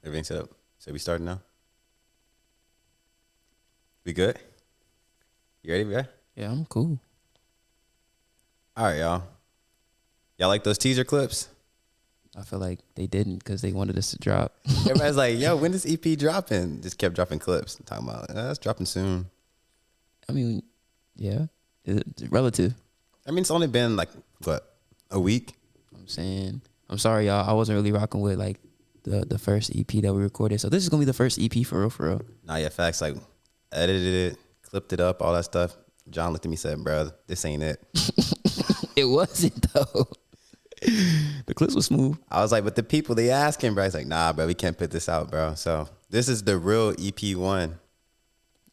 Everything set up. So we starting now? We good? You ready, bro? Yeah, I'm cool. All right, y'all. Y'all like those teaser clips? I feel like they didn't because they wanted us to drop. Everybody's like, yo, when is EP dropping? Just kept dropping clips. Talking about, it's dropping soon. I mean, yeah, it's relative. I mean, it's only been like, what, a week? I'm saying, I'm sorry, y'all. I wasn't really rocking with like the first EP that we recorded. So this is gonna be the first EP for real, for real. Nah, yeah, facts. Like, edited it, clipped it up, all that stuff. John looked at me and said, bro, this ain't it. It wasn't though. The clips were smooth. I was like, but the people, they asking, bro. He's like, nah, bro, we can't put this out, bro. So this is the real EP1.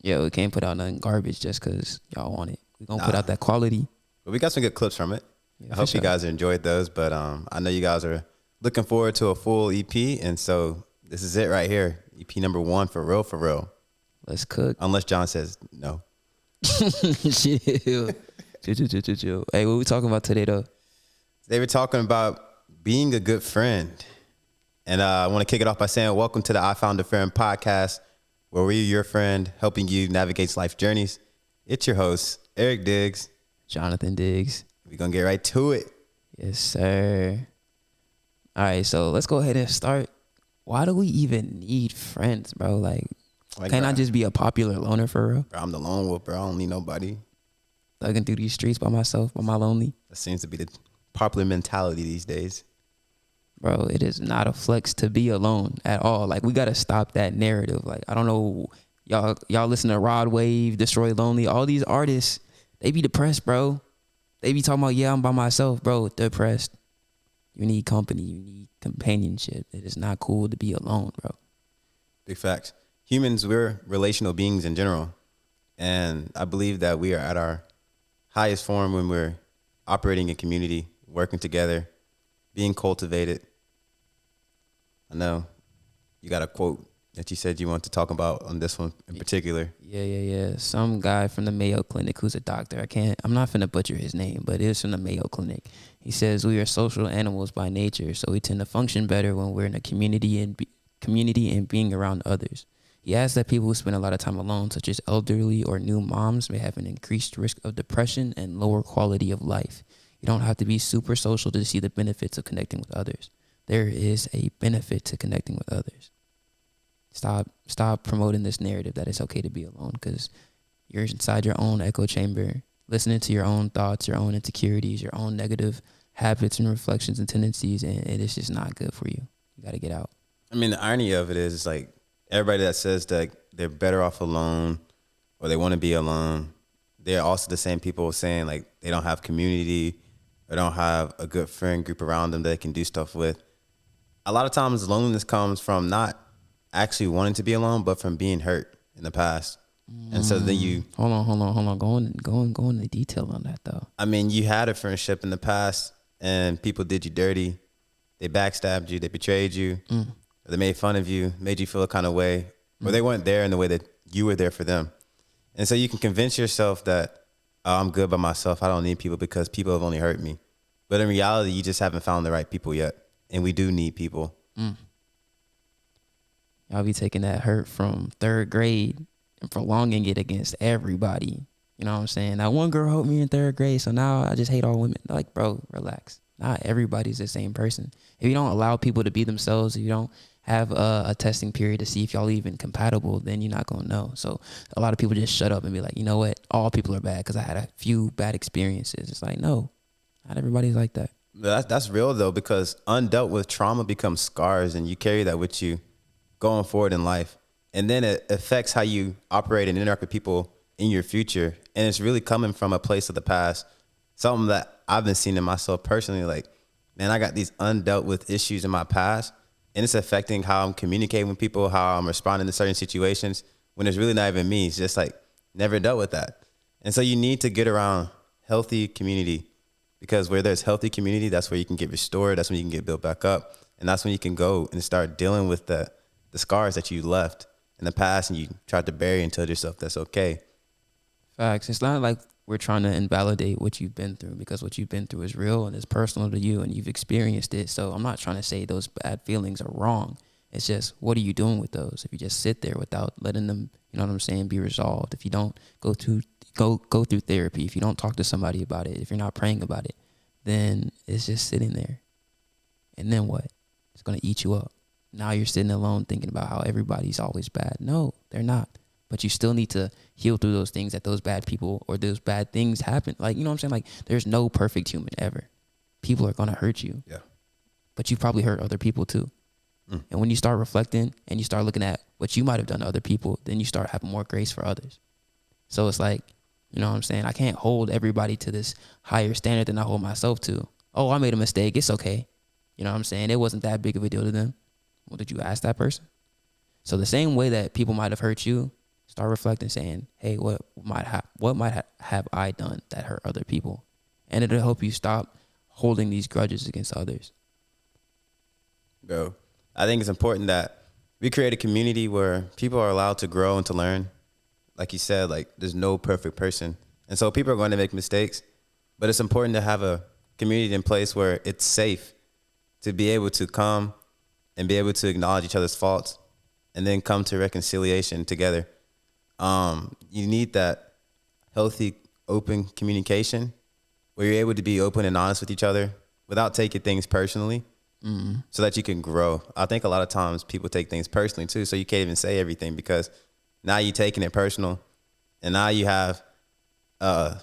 Yeah, we can't put out nothing garbage just because y'all want it. We gonna put out that quality. But we got some good clips from it. Yeah, I hope sure. you guys enjoyed those. But I know you guys are looking forward to a full EP. And so this is it right here. EP number 1 for real, for real. Let's cook. Unless John says no. Chill. Chill. Hey, what we talking about today though? They were talking about being a good friend. And I want to kick it off by saying, welcome to the I Found a Friend podcast, where we're your friend helping you navigate life journeys. It's your host, Eric Diggs. Jonathan Diggs. We're going to get right to it. Yes, sir. All right, so let's go ahead and start. Why do we even need friends, bro? Like can't I just be a popular loner for real? Bro, I'm the lone wolf, bro. I don't need nobody. Thugging through these streets by myself, by my lonely. That seems to be the popular mentality these days. Bro, it is not a flex to be alone at all. Like, we got to stop that narrative. Like, I don't know, y'all listen to Rod Wave, Destroy Lonely, all these artists, they be depressed, bro. They be talking about, yeah, I'm by myself, bro, depressed. You need company, you need companionship. It is not cool to be alone, bro. Big facts. Humans, we're relational beings in general. And I believe that we are at our highest form when we're operating in community, working together, being cultivated. I know you got a quote that you said you want to talk about on this one in particular. Yeah. Some guy from the Mayo Clinic who's a doctor. I'm not finna butcher his name, but it is from the Mayo Clinic. He says we are social animals by nature, so we tend to function better when we're in a community and being around others. He adds that people who spend a lot of time alone, such as elderly or new moms, may have an increased risk of depression and lower quality of life. You don't have to be super social to see the benefits of connecting with others. There is a benefit to connecting with others. Stop promoting this narrative that it's okay to be alone, because you're inside your own echo chamber, listening to your own thoughts, your own insecurities, your own negative habits and reflections and tendencies, and it is just not good for you. You got to get out. I mean, the irony of it is like everybody that says that they're better off alone or they want to be alone, they're also the same people saying like they don't have community or don't have a good friend group around them that they can do stuff with. A lot of times loneliness comes from not actually wanting to be alone, but from being hurt in the past. And so then you hold on. Go into detail on that though. I mean, you had a friendship in the past and people did you dirty. They backstabbed you. They betrayed you. Or they made fun of you, made you feel a kind of way, or they weren't there in the way that you were there for them. And so you can convince yourself that, oh, I'm good by myself. I don't need people because people have only hurt me. But in reality, you just haven't found the right people yet. And we do need people. Y'all be taking that hurt from 3rd grade and prolonging it against everybody. You know what I'm saying? That one girl hurt me in 3rd grade, so now I just hate all women. Like, bro, relax. Not everybody's the same person. If you don't allow people to be themselves, if you don't have a testing period to see if y'all even compatible, then you're not going to know. So a lot of people just shut up and be like, you know what? All people are bad because I had a few bad experiences. It's like, no, not everybody's like that. That's real, though, because undealt with trauma becomes scars, and you carry that with you going forward in life. And then it affects how you operate and interact with people in your future. And it's really coming from a place of the past, something that I've been seeing in myself personally. Like, man, I got these undealt with issues in my past, and it's affecting how I'm communicating with people, how I'm responding to certain situations when it's really not even me. It's just like never dealt with that. And so you need to get around healthy community, because where there's healthy community, that's where you can get restored. That's when you can get built back up. And that's when you can go and start dealing with the scars that you left in the past and you tried to bury and tell yourself that's okay. Facts. It's not like we're trying to invalidate what you've been through, because what you've been through is real and it's personal to you and you've experienced it. So I'm not trying to say those bad feelings are wrong. It's just, what are you doing with those? If you just sit there without letting them, you know what I'm saying, be resolved. If you don't go through therapy, if you don't talk to somebody about it, if you're not praying about it, then it's just sitting there. And then what? It's going to eat you up. Now you're sitting alone thinking about how everybody's always bad. No, they're not. But you still need to heal through those things that those bad people or those bad things happen. Like, you know what I'm saying? Like, there's no perfect human ever. People are going to hurt you. Yeah. But you've probably hurt other people too. And when you start reflecting and you start looking at what you might have done to other people, then you start having more grace for others. So it's like, you know what I'm saying? I can't hold everybody to this higher standard than I hold myself to. Oh, I made a mistake. It's okay. You know what I'm saying? It wasn't that big of a deal to them. Well, did you ask that person? So the same way that people might have hurt you, start reflecting, saying, hey, what might have I done that hurt other people? And it'll help you stop holding these grudges against others. Bro, I think it's important that we create a community where people are allowed to grow and to learn. Like you said, like there's no perfect person. And so people are going to make mistakes, but it's important to have a community in place where it's safe to be able to come and be able to acknowledge each other's faults and then come to reconciliation together. You need that healthy, open communication where you're able to be open and honest with each other without taking things personally. So that you can grow. I think a lot of times people take things personally too, so you can't even say everything because now you're taking it personal, and now you have a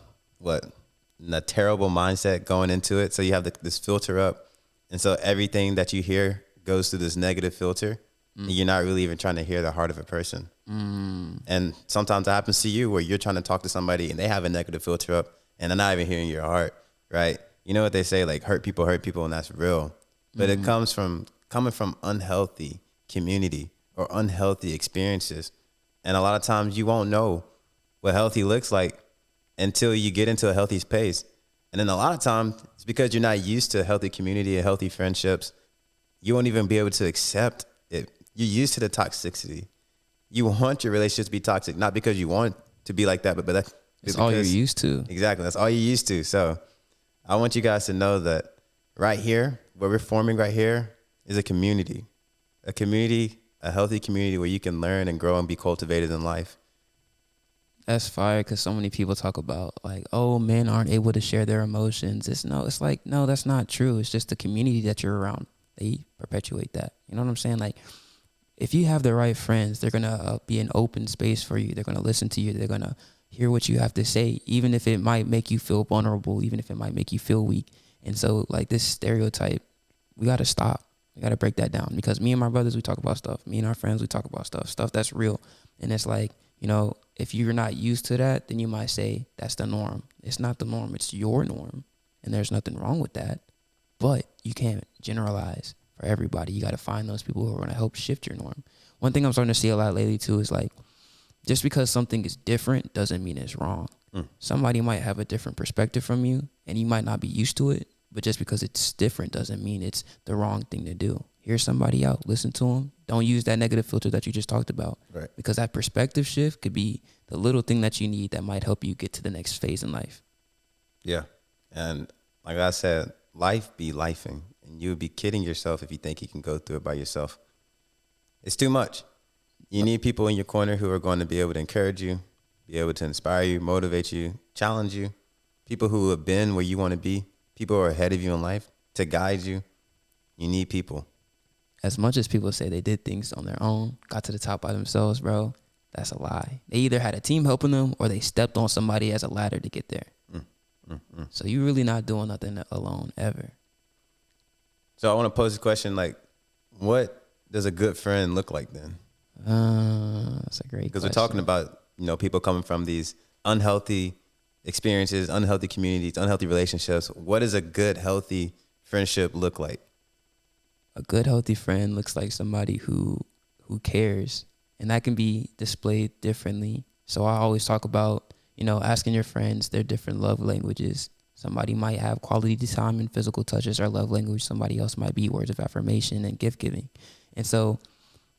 terrible mindset going into it. So you have this filter up, and so everything that you hear goes through this negative filter, and you're not really even trying to hear the heart of a person. And sometimes it happens to you where you're trying to talk to somebody and they have a negative filter up, and they're not even hearing your heart, right? You know what they say, like hurt people, and that's real. But it comes from coming from unhealthy community or unhealthy experiences. And a lot of times you won't know what healthy looks like until you get into a healthy space. And then a lot of times it's because you're not used to a healthy community and healthy friendships. You won't even be able to accept it. You're used to the toxicity. You want your relationships to be toxic, not because you want to be like that, but that's all you're used to. Exactly. That's all you're used to. So I want you guys to know that right here, what we're forming right here is a community, a healthy community where you can learn and grow and be cultivated in life. That's fire, because so many people talk about like, oh, men aren't able to share their emotions. It's like, no, that's not true. It's just the community that you're around. They perpetuate that. You know what I'm saying? Like, if you have the right friends, they're going to be an open space for you. They're going to listen to you. They're going to hear what you have to say, even if it might make you feel vulnerable, even if it might make you feel weak. And so like this stereotype, we got to stop. We got to break that down, because me and my brothers, we talk about stuff. Me and our friends, we talk about stuff that's real. And it's like, you know, if you're not used to that, then you might say that's the norm. It's not the norm. It's your norm. And there's nothing wrong with that. But you can't generalize for everybody. You got to find those people who are going to help shift your norm. One thing I'm starting to see a lot lately too is like, just because something is different doesn't mean it's wrong. Somebody might have a different perspective from you and you might not be used to it. But just because it's different doesn't mean it's the wrong thing to do. Hear somebody out. Listen to them. Don't use that negative filter that you just talked about. Right. Because that perspective shift could be the little thing that you need that might help you get to the next phase in life. Yeah. And like I said, life be lifing. And you would be kidding yourself if you think you can go through it by yourself. It's too much. You need people in your corner who are going to be able to encourage you, be able to inspire you, motivate you, challenge you. People who have been where you want to be. People who are ahead of you in life to guide you. You need people. As much as people say they did things on their own, got to the top by themselves, bro, that's a lie. They either had a team helping them or they stepped on somebody as a ladder to get there. So you're really not doing nothing alone ever. So I want to pose a question like, what does a good friend look like then? That's a great question. Because we're talking about, you know, people coming from these unhealthy experiences, unhealthy communities, unhealthy relationships. What does a good, healthy friendship look like? A good, healthy friend looks like somebody who cares, and that can be displayed differently. So I always talk about, you know, asking your friends their different love languages. Somebody might have quality time and physical touch as their love language. Somebody else might be words of affirmation and gift giving. And so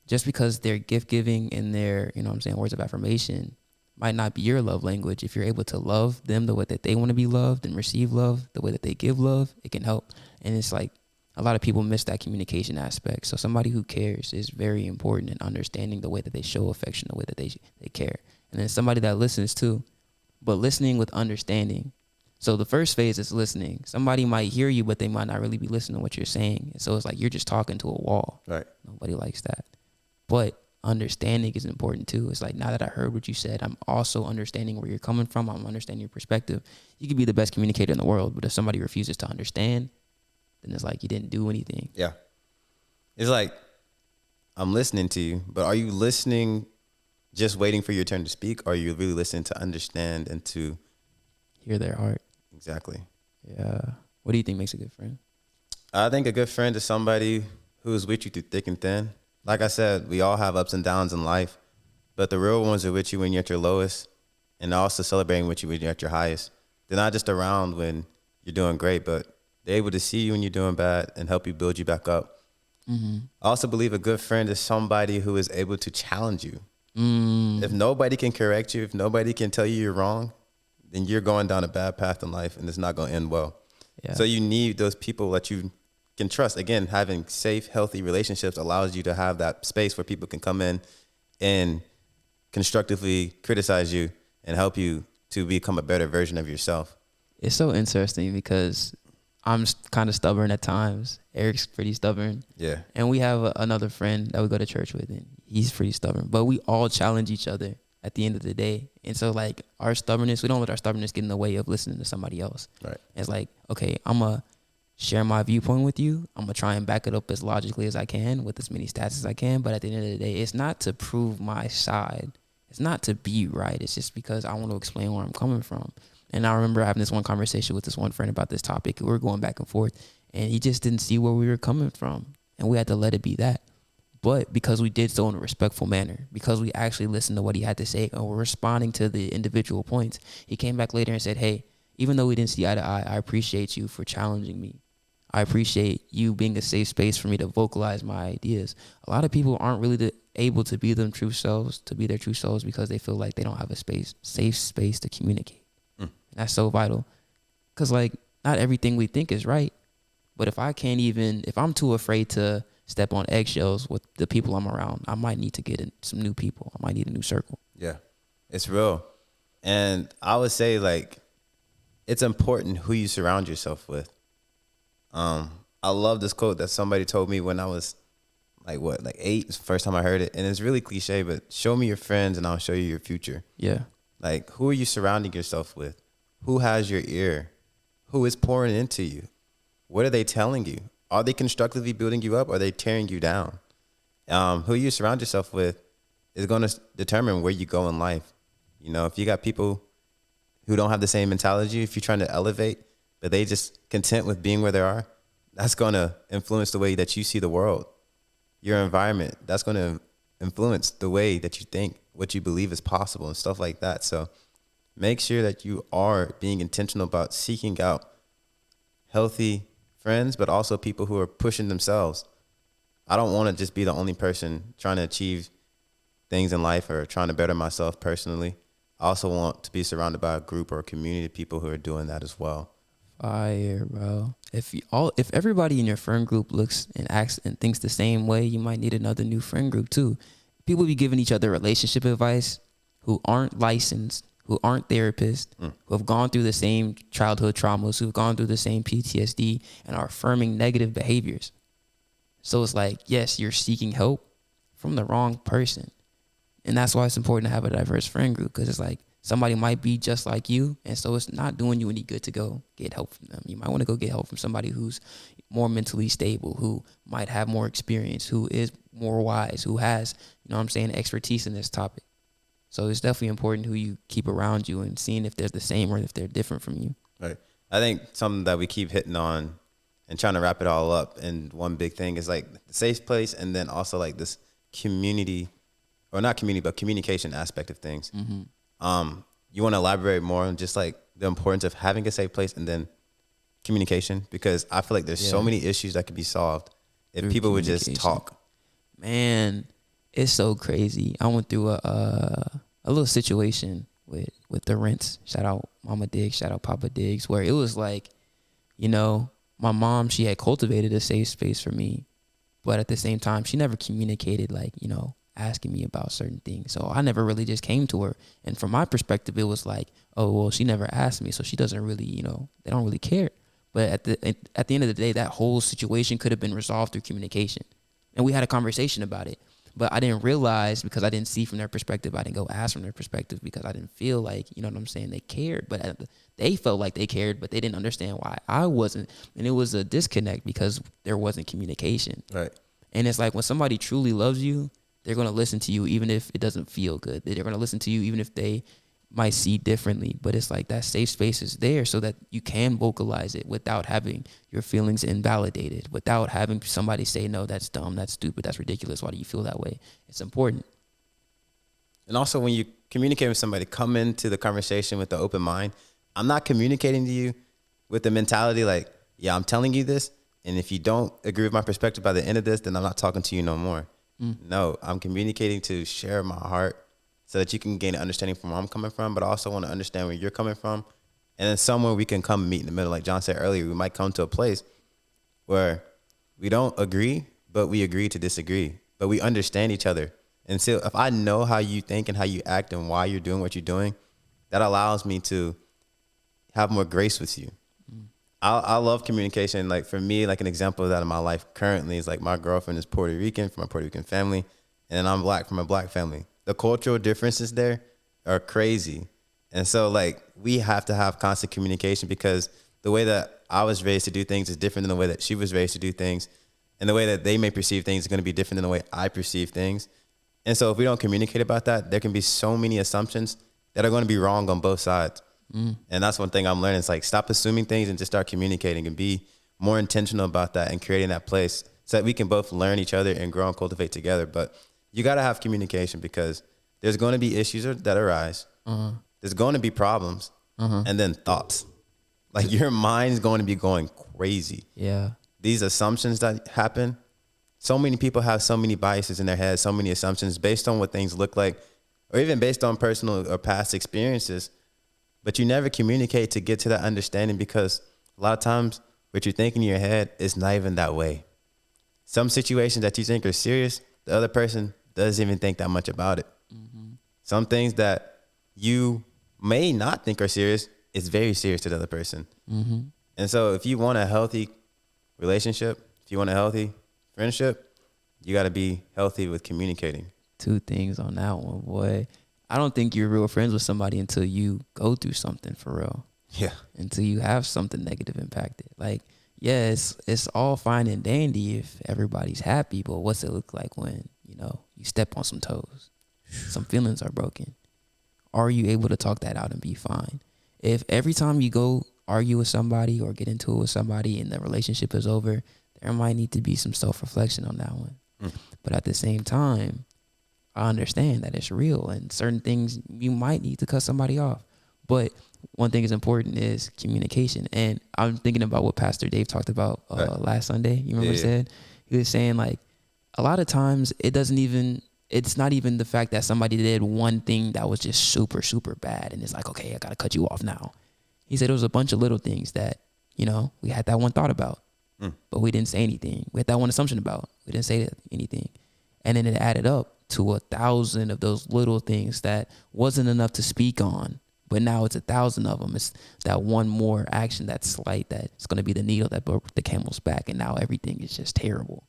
just because they're gift giving and they're, you know what I'm saying, words of affirmation might not be your love language. If you're able to love them the way that they want to be loved and receive love the way that they give love, it can help. And it's like, a lot of people miss that communication aspect. So somebody who cares is very important in understanding the way that they show affection, the way that they care. And then somebody that listens too, but listening with understanding. So the first phase is listening. Somebody might hear you, but they might not really be listening to what you're saying. So it's like you're just talking to a wall. Right. Nobody likes that. But understanding is important too. It's like, now that I heard what you said, I'm also understanding where you're coming from. I'm understanding your perspective. You could be the best communicator in the world, but if somebody refuses to understand, then it's like you didn't do anything. Yeah. It's like, I'm listening to you, but are you listening just waiting for your turn to speak? Or are you really listening to understand and to Hear their heart. Exactly. Yeah. What do you think makes a good friend? I think a good friend is somebody who's with you through thick and thin. Like I said, we all have ups and downs in life, but the real ones are with you when you're at your lowest and also celebrating with you when you're at your highest. They're not just around when you're doing great, but they're able to see you when you're doing bad and help you build you back up. Mm-hmm. I also believe a good friend is somebody who is able to challenge you. If nobody can correct you, if nobody can tell you you're wrong, then you're going down a bad path in life and it's not going to end well. Yeah. So you need those people that you can trust. Again, having safe, healthy relationships allows you to have that space where people can come in and constructively criticize you and help you to become a better version of yourself. It's so interesting because I'm kind of stubborn at times. Eric's pretty stubborn. Yeah. And we have another friend that we go to church with, and he's pretty stubborn. But we all challenge each other at the end of the day. And so, like, our stubbornness, we don't let our stubbornness get in the way of listening to somebody else. Right. It's like, okay, I'm going to share my viewpoint with you. I'm going to try and back it up as logically as I can with as many stats as I can. But at the end of the day, it's not to prove my side. It's not to be right. It's just because I want to explain where I'm coming from. And I remember having this one conversation with this one friend about this topic. We were going back and forth, and he just didn't see where we were coming from. And we had to let it be that. But because we did so in a respectful manner, because we actually listened to what he had to say and were responding to the individual points, he came back later and said, hey, even though we didn't see eye to eye, I appreciate you for challenging me. I appreciate you being a safe space for me to vocalize my ideas. A lot of people aren't really able to be their true selves, because they feel like they don't have a safe space to communicate. That's so vital. Because, like, not everything we think is right. But if I'm too afraid to step on eggshells with the people I'm around, I might need to get in some new people. I might need a new circle. Yeah, it's real. And I would say, like, it's important who you surround yourself with. I love this quote that somebody told me when I was like 8. It's the first time I heard it. And it's really cliche, but show me your friends and I'll show you your future. Yeah. Like, who are you surrounding yourself with? Who has your ear? Who is pouring into you? What are they telling you? Are they constructively building you up or are they tearing you down? Who you surround yourself with is going to determine where you go in life. You know, if you got people who don't have the same mentality, if you're trying to elevate, but they just content with being where they are, that's going to influence the way that you see the world. Your environment, that's going to influence the way that you think, what you believe is possible and stuff like that. So make sure that you are being intentional about seeking out healthy friends, but also people who are pushing themselves. I don't want to just be the only person trying to achieve things in life or trying to better myself personally. I also want to be surrounded by a group or a community of people who are doing that as well. Fire, bro. If everybody in your friend group looks and acts and thinks the same way, you might need another new friend group too. People be giving each other relationship advice who aren't licensed, who aren't therapists, who have gone through the same childhood traumas, who've gone through the same PTSD and are affirming negative behaviors. So it's like, yes, you're seeking help from the wrong person. And that's why it's important to have a diverse friend group, because it's like somebody might be just like you, and so it's not doing you any good to go get help from them. You might want to go get help from somebody who's more mentally stable, who might have more experience, who is more wise, who has, expertise in this topic. So it's definitely important who you keep around you and seeing if they're the same or if they're different from you. Right. I think something that we keep hitting on and trying to wrap it all up, and one big thing is like the safe place, and then also like this community, or not community, but communication aspect of things. Mm-hmm. You want to elaborate more on just like the importance of having a safe place and then communication, because I feel like there's so many issues that could be solved if people would just talk. Man, it's so crazy. I went through a little situation with the rents. Shout out Mama Diggs, shout out Papa Diggs, where it was like, my mom, she had cultivated a safe space for me, but at the same time, she never communicated, like, you know, asking me about certain things. So I never really just came to her. And from my perspective, it was like, oh, well, she never asked me, so she doesn't really, you know, they don't really care. But at the end of the day, that whole situation could have been resolved through communication, and we had a conversation about it. But I didn't realize, because I didn't see from their perspective. I didn't go ask from their perspective because I didn't feel like, you know what I'm saying, they cared. But they felt like they cared, but they didn't understand why I wasn't. And it was a disconnect because there wasn't communication. Right. And it's like when somebody truly loves you, they're going to listen to you even if it doesn't feel good. They're going to listen to you even if they might see differently. But it's like that safe space is there so that you can vocalize it without having your feelings invalidated, without having somebody say, no, that's dumb, that's stupid, that's ridiculous. Why do you feel that way? It's important. And also, when you communicate with somebody, come into the conversation with the open mind. I'm not communicating to you with the mentality like, yeah, I'm telling you this, and if you don't agree with my perspective by the end of this, then I'm not talking to you no more. No, I'm communicating to share my heart so that you can gain an understanding from where I'm coming from, but I also want to understand where you're coming from. And then somewhere we can come meet in the middle. Like John said earlier, we might come to a place where we don't agree, but we agree to disagree, but we understand each other. And so if I know how you think and how you act and why you're doing what you're doing, that allows me to have more grace with you. I love communication. Like for me, like an example of that in my life currently is like my girlfriend is Puerto Rican from a Puerto Rican family, and then I'm black from a black family. The cultural differences there are crazy. And so like we have to have constant communication because the way that I was raised to do things is different than the way that she was raised to do things. And the way that they may perceive things is going to be different than the way I perceive things. And so if we don't communicate about that, there can be so many assumptions that are going to be wrong on both sides. And that's one thing I'm learning. It's like, stop assuming things and just start communicating and be more intentional about that and creating that place so that we can both learn each other and grow and cultivate together. But you got to have communication because there's going to be issues that arise. There's going to be problems and then thoughts. Like your mind's going to be going crazy. Yeah. These assumptions that happen, so many people have so many biases in their head, so many assumptions based on what things look like, or even based on personal or past experiences. But you never communicate to get to that understanding because a lot of times what you're thinking in your head is not even that way. Some situations that you think are serious, the other person doesn't even think that much about it. Some things that you may not think are serious, it's very serious to the other person. And so if you want a healthy relationship, if you want a healthy friendship, you got to be healthy with communicating. Two things on that one, boy. I don't think you're real friends with somebody until you go through something for real. Yeah. Until you have something negative impacted. Like, yeah, it's all fine and dandy if everybody's happy, but what's it look like when, you know, you step on some toes? Some feelings are broken. Are you able to talk that out and be fine? If every time you go argue with somebody or get into it with somebody and the relationship is over, there might need to be some self-reflection on that one. But at the same time, I understand that it's real and certain things you might need to cut somebody off. But one thing is important is communication. And I'm thinking about what Pastor Dave talked about last Sunday. You remember what he said? He was saying like a lot of times it's not even the fact that somebody did one thing that was just super, super bad. And it's like, okay, I got to cut you off now. He said it was a bunch of little things that, you know, we had that one thought about, but we didn't say anything. We had that one assumption about, we didn't say anything. And then it added up to 1,000 of those little things that wasn't enough to speak on, but now it's 1,000 of them. It's that one more action that's slight that's going to be the needle that broke the camel's back, and now everything is just terrible.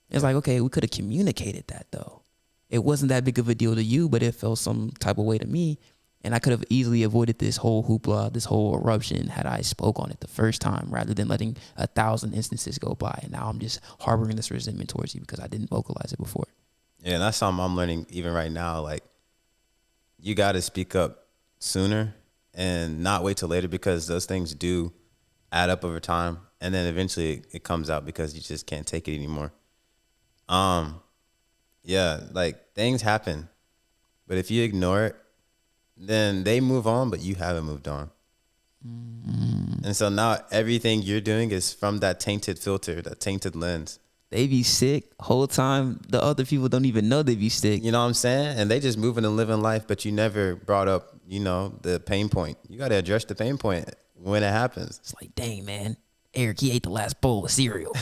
It's like, okay, we could have communicated that though. It wasn't that big of a deal to you, but it felt some type of way to me, and I could have easily avoided this whole hoopla, this whole eruption had I spoke on it the first time rather than letting 1,000 instances go by, and now I'm just harboring this resentment towards you because I didn't vocalize it before. Yeah, and that's something I'm learning even right now. Like, you got to speak up sooner and not wait till later because those things do add up over time. And then eventually it comes out because you just can't take it anymore. Yeah, like things happen. But if you ignore it, then they move on, but you haven't moved on. And so now everything you're doing is from that tainted filter, that tainted lens. They be sick whole time. The other people don't even know they be sick. You know what I'm saying? And they just moving and living life, but you never brought up, you know, the pain point. You got to address the pain point when it happens. It's like, dang, man, Eric, he ate the last bowl of cereal.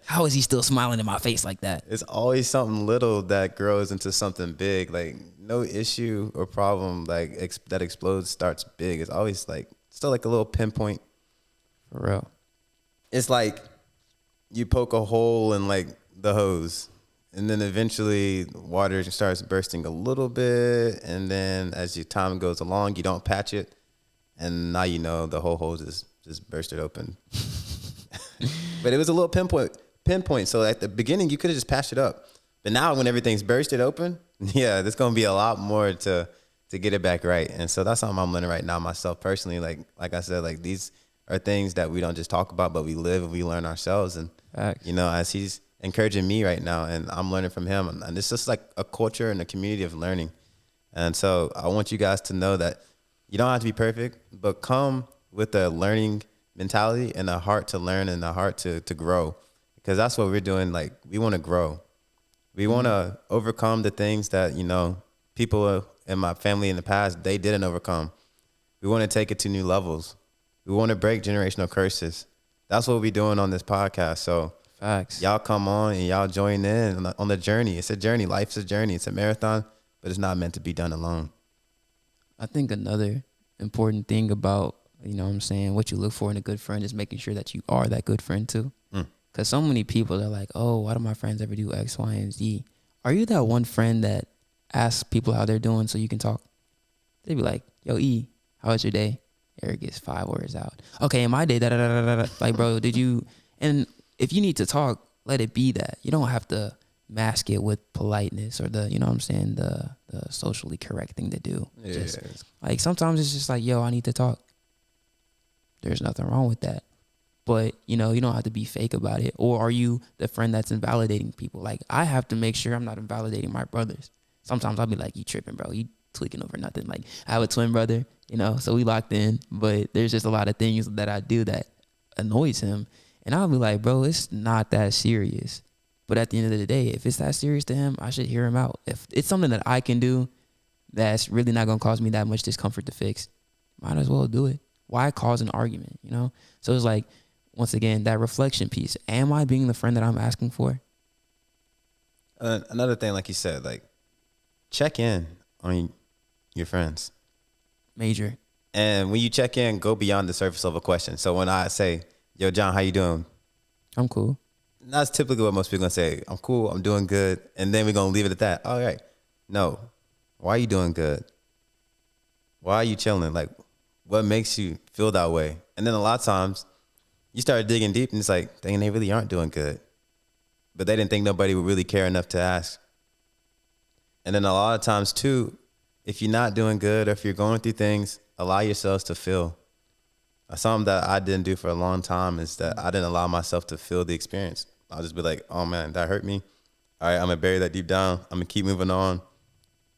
How is he still smiling in my face like that? It's always something little that grows into something big. Like no issue or problem like that explodes starts big. It's always like still like a little pinpoint. For real. It's like you poke a hole in like the hose, and then eventually water starts bursting a little bit, and then as your time goes along, you don't patch it, and now you know the whole hose is just bursted open. But it was a little pinpoint. So at the beginning, you could have just patched it up. But now when everything's bursted open, yeah, there's gonna be a lot more to get it back right. And so that's something I'm learning right now myself personally. Like I said, like these are things that we don't just talk about, but we live and we learn ourselves. And Facts. you know, as he's encouraging me right now, and I'm learning from him, and it's just like a culture and a community of learning. And so I want you guys to know that you don't have to be perfect, but come with a learning mentality and a heart to learn and a heart to grow, because that's what we're doing. Like we want to grow. We want to overcome the things that, you know, people in my family in the past, they didn't overcome. We want to take it to new levels. We want to break generational curses. That's what we're doing on this podcast. So Facts. y'all come on and y'all join in on the journey. It's a journey. Life's a journey. It's a marathon, but it's not meant to be done alone. I think another important thing about, you know what I'm saying, what you look for in a good friend is making sure that you are that good friend too. Because so many people are like, oh, why do my friends ever do X, Y, and Z? Are you that one friend that asks people how they're doing so you can talk? They be like, yo, E, how was your day? Eric gets 5 words out. Okay, in my day, da-da-da-da-da. Like, bro, did you... And if you need to talk, let it be that. You don't have to mask it with politeness or the, you know what I'm saying, the socially correct thing to do. Yeah. Just, like, sometimes it's just like, yo, I need to talk. There's nothing wrong with that. But, you know, you don't have to be fake about it. Or are you the friend that's invalidating people? Like, I have to make sure I'm not invalidating my brothers. Sometimes I'll be like, you tripping, bro. You tweaking over nothing. Like, I have a twin brother, you know, so we locked in. But there's just a lot of things that I do that annoys him. And I'll be like, bro, it's not that serious. But at the end of the day, if it's that serious to him, I should hear him out. If it's something that I can do that's really not going to cause me that much discomfort to fix, might as well do it. Why cause an argument, you know? So it's like, once again, that reflection piece. Am I being the friend that I'm asking for? Another thing, like you said, like check in on your friends. Major. And when you check in, go beyond the surface level question. So when I say, yo, John, how you doing? I'm cool. That's typically what most people gonna say. I'm cool, I'm doing good. And then we're gonna leave it at that. All right. No. Why are you doing good? Why are you chilling? Like, what makes you feel that way? And then a lot of times you start digging deep and it's like, dang, they really aren't doing good. But they didn't think nobody would really care enough to ask. And then a lot of times too, if you're not doing good or if you're going through things, allow yourselves to feel. Something that I didn't do for a long time is that I didn't allow myself to feel the experience. I'll just be like, oh man, that hurt me. All right, I'm gonna bury that deep down. I'm gonna keep moving on.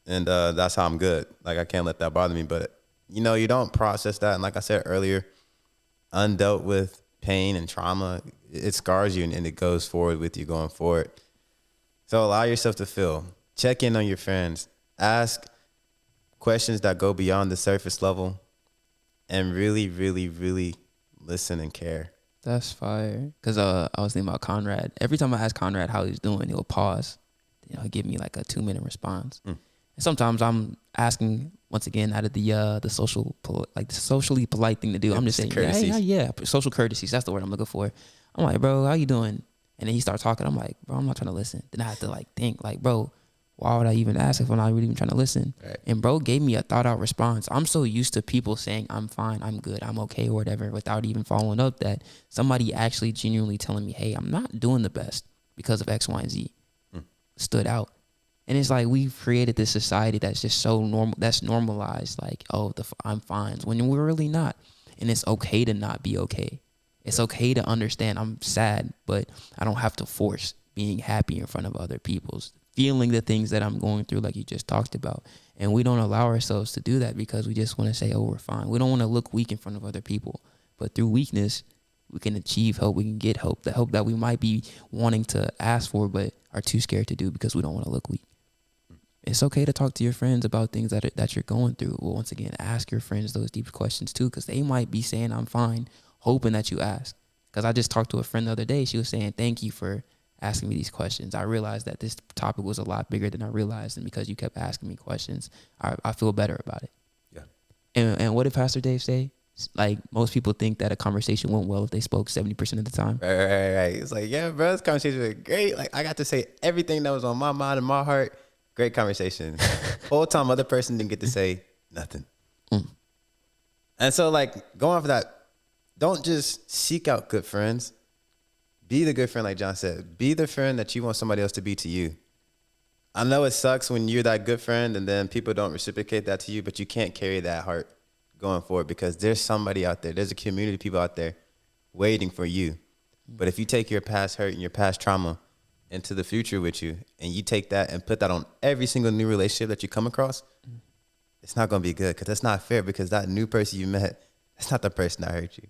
And that's how I'm good. Like I can't let that bother me. But you know, you don't process that. And like I said earlier, undealt with pain and trauma, it scars you and it goes forward with you going forward. So allow yourself to feel. Check in on your friends. Ask questions that go beyond the surface level and really, really, really listen and care. That's fire. Because I was thinking about Conrad. Every time I ask Conrad how he's doing, he'll pause. You know, he'll give me like a 2-minute response. And sometimes I'm asking, once again, out of the socially polite thing to do. I'm just saying, yeah, social courtesies. That's the word I'm looking for. I'm like, bro, how you doing? And then he starts talking. I'm like, bro, I'm not trying to listen. Then I have to like think, like, bro, why would I even ask if I'm not really even trying to listen? Right. And bro gave me a thought out response. I'm so used to people saying I'm fine, I'm good, I'm okay, or whatever, without even following up that somebody actually genuinely telling me, hey, I'm not doing the best because of X, Y, and Z stood out. And it's like we've created this society that's just so normal, that's normalized, like, oh, I'm fine, when we're really not. And it's okay to not be okay. It's okay to understand I'm sad, but I don't have to force being happy in front of other people's feeling the things that I'm going through, like you just talked about. And we don't allow ourselves to do that because we just want to say, oh, we're fine. We don't want to look weak in front of other people. But through weakness, we can achieve hope. We can get hope, the hope that we might be wanting to ask for but are too scared to do because we don't want to look weak. It's okay to talk to your friends about things that you're going through. Well, once again, ask your friends those deep questions too, because they might be saying I'm fine, hoping that you ask. Because I just talked to a friend the other day. She was saying, thank you for asking me these questions. I realized that this topic was a lot bigger than I realized. And because you kept asking me questions, I feel better about it. Yeah. And what did Pastor Dave say? Like, most people think that a conversation went well if they spoke 70% of the time. Right. It's like, yeah, bro, this conversation was great. Like, I got to say everything that was on my mind and my heart. Great conversation. Whole time, other person didn't get to say nothing. And so, like, going off of that, don't just seek out good friends. Be the good friend, like John said. Be the friend that you want somebody else to be to you. I know it sucks when you're that good friend and then people don't reciprocate that to you, but you can't carry that heart going forward because there's somebody out there. There's a community of people out there waiting for you. But if you take your past hurt and your past trauma into the future with you and you take that and put that on every single new relationship that you come across, it's not going to be good because that's not fair because that new person you met, that's not the person that hurt you.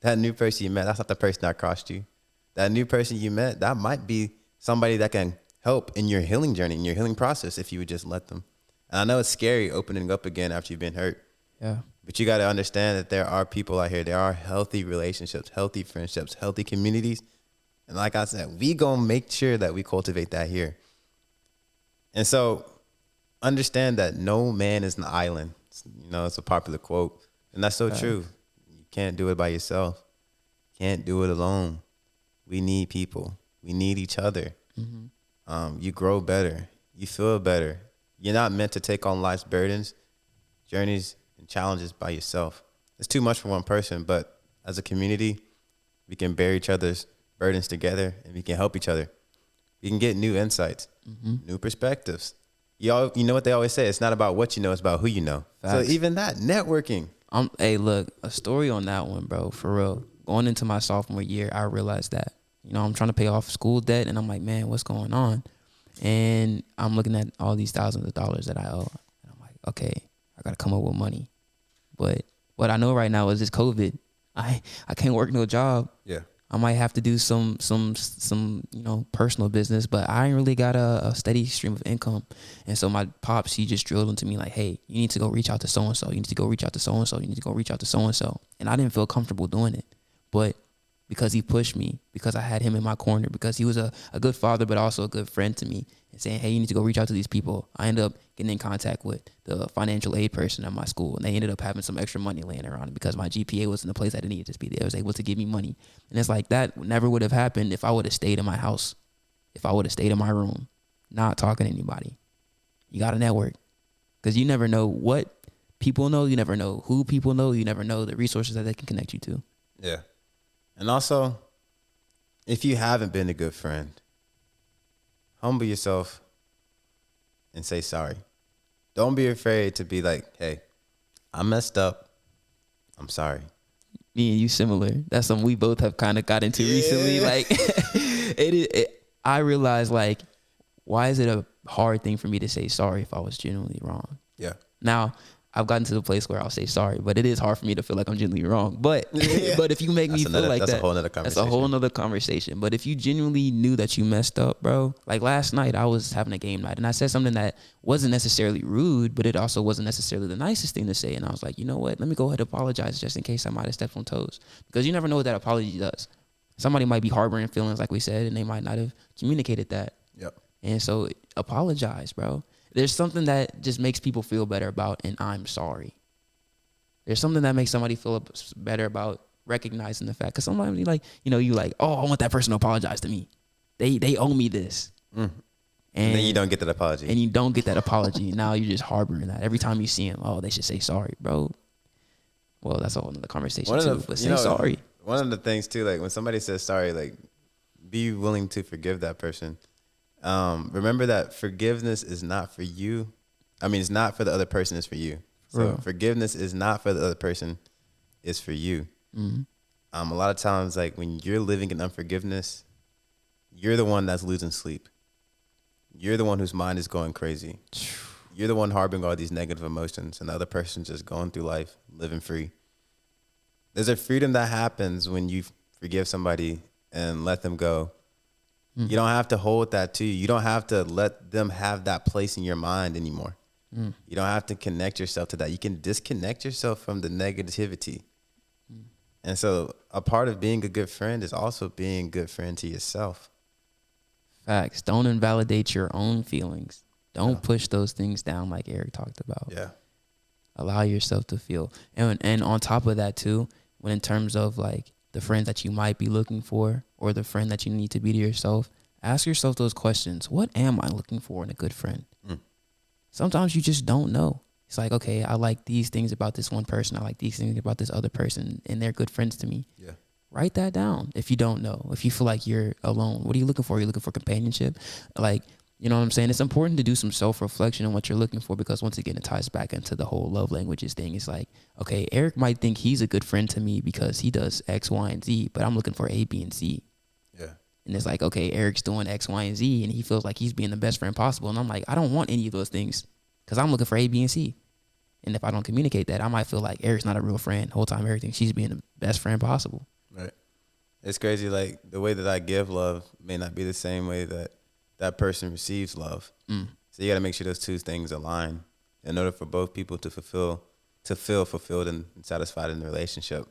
That new person you met, that's not the person that crossed you. That new person you met, that might be somebody that can help in your healing journey, in your healing process if you would just let them. And I know it's scary opening up again after you've been hurt. Yeah. But you got to understand that there are people out here. There are healthy relationships, healthy friendships, healthy communities. And like I said, we going to make sure that we cultivate that here. And so understand that no man is an island. It's a popular quote. And that's so true. You can't do it by yourself. Can't do it alone. We need people. We need each other. You grow better. You feel better. You're not meant to take on life's burdens, journeys, and challenges by yourself. It's too much for one person, but as a community, we can bear each other's burdens together and we can help each other. We can get new insights, new perspectives. You know what they always say? It's not about what you know, it's about who you know. Facts. So even that, networking. Hey, look, a story on that one, bro, for real. Going into my sophomore year, I realized that, I'm trying to pay off school debt and I'm like, man, what's going on? And I'm looking at all these thousands of dollars that I owe. And I'm like, okay, I got to come up with money. But what I know right now is this COVID. I can't work no job. Yeah. I might have to do some personal business, but I ain't really got a steady stream of income. And so my pops, he just drilled into me like, hey, you need to go reach out to so-and-so. You need to go reach out to so-and-so. You need to go reach out to so-and-so. And I didn't feel comfortable doing it. But because he pushed me, because I had him in my corner, because he was a good father, but also a good friend to me, and saying, hey, you need to go reach out to these people. I ended up getting in contact with the financial aid person at my school, and they ended up having some extra money laying around because my GPA was in the place that it needed to be. They was able to give me money. And it's like that never would have happened if I would have stayed in my house, if I would have stayed in my room, not talking to anybody. You got to network because you never know what people know. You never know who people know. You never know the resources that they can connect you to. Yeah. And also, if you haven't been a good friend, humble yourself and say sorry. Don't be afraid to be like, hey, I messed up. I'm sorry. Me and you similar. That's something we both have kind of got into recently. Like, I realized, like, why is it a hard thing for me to say sorry if I was genuinely wrong? Yeah. Now, I've gotten to the place where I'll say sorry, but it is hard for me to feel like I'm genuinely wrong. But but if you make me feel like that's that, a whole nother conversation. that's a whole nother conversation. But if you genuinely knew that you messed up, bro, like last night I was having a game night and I said something that wasn't necessarily rude, but it also wasn't necessarily the nicest thing to say. And I was like, you know what? Let me go ahead and apologize just in case I might have stepped on toes. Because you never know what that apology does. Somebody might be harboring feelings, like we said, and they might not have communicated that. Yep. And so apologize, bro. There's something that just makes people feel better about an I'm sorry. There's something that makes somebody feel better about recognizing the fact. Because sometimes you oh, I want that person to apologize to me. They owe me this. And then you don't get that apology. And you don't get that apology. Now you're just harboring that. Every time you see him, oh, they should say sorry, bro. Well, that's a whole other conversation too. But say sorry. One of the things too, like when somebody says sorry, like be willing to forgive that person. Remember that forgiveness is not for you. I mean, it's not for the other person, it's for you. So forgiveness is not for the other person, it's for you. Mm-hmm. A lot of times, like when you're living in unforgiveness, you're the one that's losing sleep. You're the one whose mind is going crazy. You're the one harboring all these negative emotions, and the other person's just going through life, living free. There's a freedom that happens when you forgive somebody and let them go. You don't have to hold that to you. You don't have to let them have that place in your mind anymore. You don't have to connect yourself to that. You can disconnect yourself from the negativity And so a part of being a good friend is also being a good friend to yourself. Facts. Don't invalidate your own feelings. Don't Yeah. push those things down like Eric talked about. Yeah. Allow yourself to feel. And on top of that too, when in terms of like the friend that you might be looking for or the friend that you need to be to yourself, ask yourself those questions. What am I looking for in a good friend? Sometimes you just don't know. It's like, okay, I like these things about this one person. I like these things about this other person, and they're good friends to me. Yeah. Write that down if you don't know. If you feel like you're alone, what are you looking for? Are you looking for companionship? Like, you know what I'm saying? It's important to do some self-reflection on what you're looking for, because once again, it ties back into the whole love languages thing. It's like, okay, Eric might think he's a good friend to me because he does X, Y, and Z, but I'm looking for A, B, and C. Yeah. And it's like, okay, Eric's doing X, Y, and Z, and he feels like he's being the best friend possible. And I'm like, I don't want any of those things because I'm looking for A, B, and C. And if I don't communicate that, I might feel like Eric's not a real friend. The whole time, Eric thinks she's being the best friend possible. Right. It's crazy. Like the way that I give love may not be the same way that that person receives love. So you got to make sure those two things align in order for both people to feel fulfilled and satisfied in the relationship.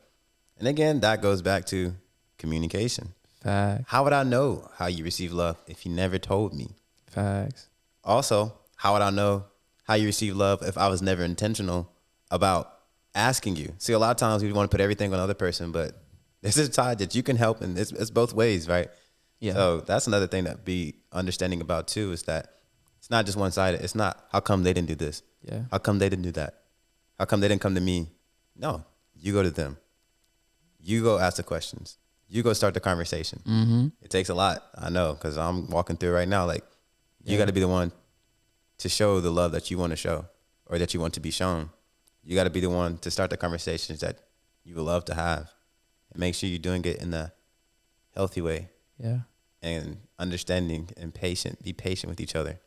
And again, that goes back to communication. Facts. How would I know how you receive love if you never told me? Facts. Also, how would I know how you receive love if I was never intentional about asking you? See, a lot of times we want to put everything on the other person, but this is a tie that you can help, and it's both ways, right? Yeah. So that's another thing that be understanding about too, is that it's not just one-sided. It's not, how come they didn't do this? Yeah. How come they didn't do that? How come they didn't come to me? No, you go to them. You go ask the questions. You go start the conversation. Mm-hmm. It takes a lot, I know, because I'm walking through right now. Like, you Yeah. got to be the one to show the love that you want to show or that you want to be shown. You got to be the one to start the conversations that you would love to have, and make sure you're doing it in a healthy way Yeah. and understanding and patient. Be patient with each other.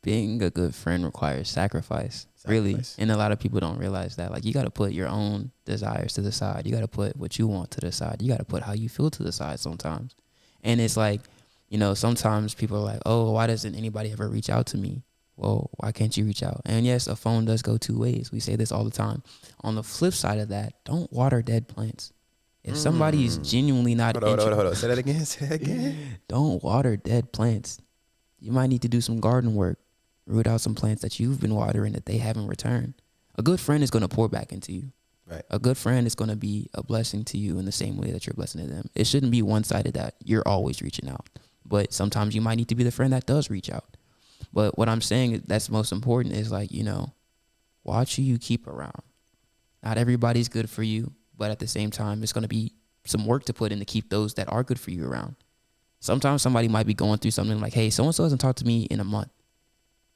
Being a good friend requires sacrifice, really. Sacrifice. And a lot of people don't realize that. Like, you got to put your own desires to the side. You got to put what you want to the side. You got to put how you feel to the side sometimes. And it's like, you know, sometimes people are like, oh, why doesn't anybody ever reach out to me? Well, why can't you reach out? And yes, a phone does go two ways. We say this all the time. On the flip side of that, don't water dead plants. If somebody's genuinely not Hold on. Say that again. Say that again. don't water dead plants. You might need to do some garden work. Root out some plants that you've been watering that they haven't returned. A good friend is going to pour back into you. Right. A good friend is going to be a blessing to you in the same way that you're a blessing to them. It shouldn't be one-sided that you're always reaching out. But sometimes you might need to be the friend that does reach out. But what I'm saying that's most important is, like, you know, watch who you keep around. Not everybody's good for you, but at the same time, it's going to be some work to put in to keep those that are good for you around. Sometimes somebody might be going through something like, hey, so-and-so hasn't talked to me in a month.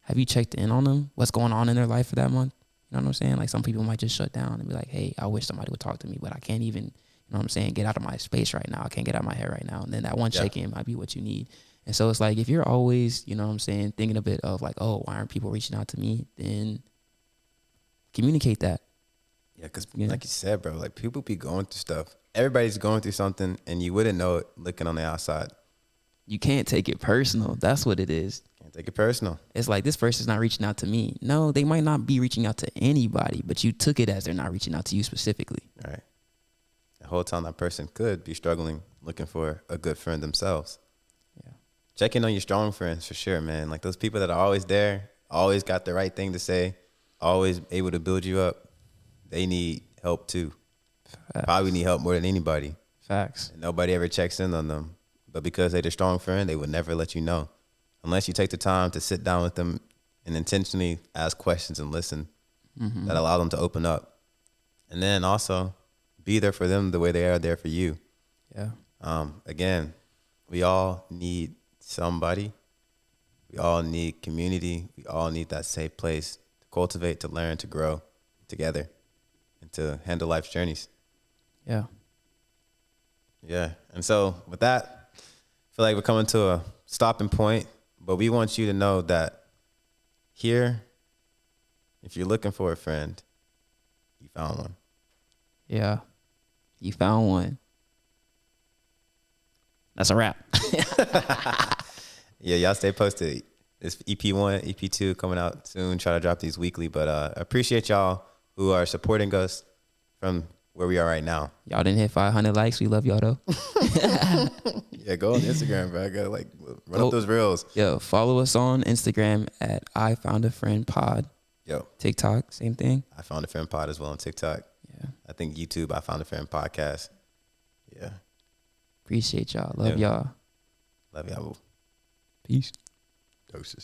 Have you checked in on them? What's going on in their life for that month? You know what I'm saying? Like, some people might just shut down and be like, hey, I wish somebody would talk to me, but I can't even, you know what I'm saying, get out of my space right now. I can't get out of my head right now. And then that one check-in might be what you need. And so it's like, if you're always, you know what I'm saying, thinking a bit of like, oh, why aren't people reaching out to me? Then communicate that. Yeah, because like you said, bro, like people be going through stuff. Everybody's going through something, and you wouldn't know it looking on the outside. You can't take it personal. That's what it is. Can't take it personal. It's like, this person's not reaching out to me. No, they might not be reaching out to anybody, but you took it as they're not reaching out to you specifically. All right. The whole time that person could be struggling, looking for a good friend themselves. Yeah. Check in on your strong friends for sure, man. Like those people that are always there, always got the right thing to say, always able to build you up. They need help too. Facts. Probably need help more than anybody. Facts. And nobody ever checks in on them. But because they're the strong friend, they would never let you know. Unless you take the time to sit down with them and intentionally ask questions and listen, that allow them to open up. And then also be there for them the way they are there for you. Yeah. Again, we all need somebody. We all need community. We all need that safe place to cultivate, to learn, to grow together, and to handle life's journeys. Yeah. Yeah. And so with that, I feel like we're coming to a stopping point, but we want you to know that here, if you're looking for a friend, you found one. Yeah. You found one. That's a wrap. Yeah, y'all stay posted. It's EP1, EP2 coming out soon. Try to drop these weekly, but appreciate y'all who are supporting us from where we are right now. Y'all didn't hit 500 likes. We love y'all though. Yeah, go on Instagram, bro. I gotta like run up those reels. Yo, follow us on Instagram at I Found a Friend Pod. Yo, TikTok, same thing. I Found a Friend Pod as well on TikTok. Yeah. I think YouTube, I Found a Friend Podcast. Yeah. Appreciate y'all. Love y'all. Love y'all. Peace. Doses.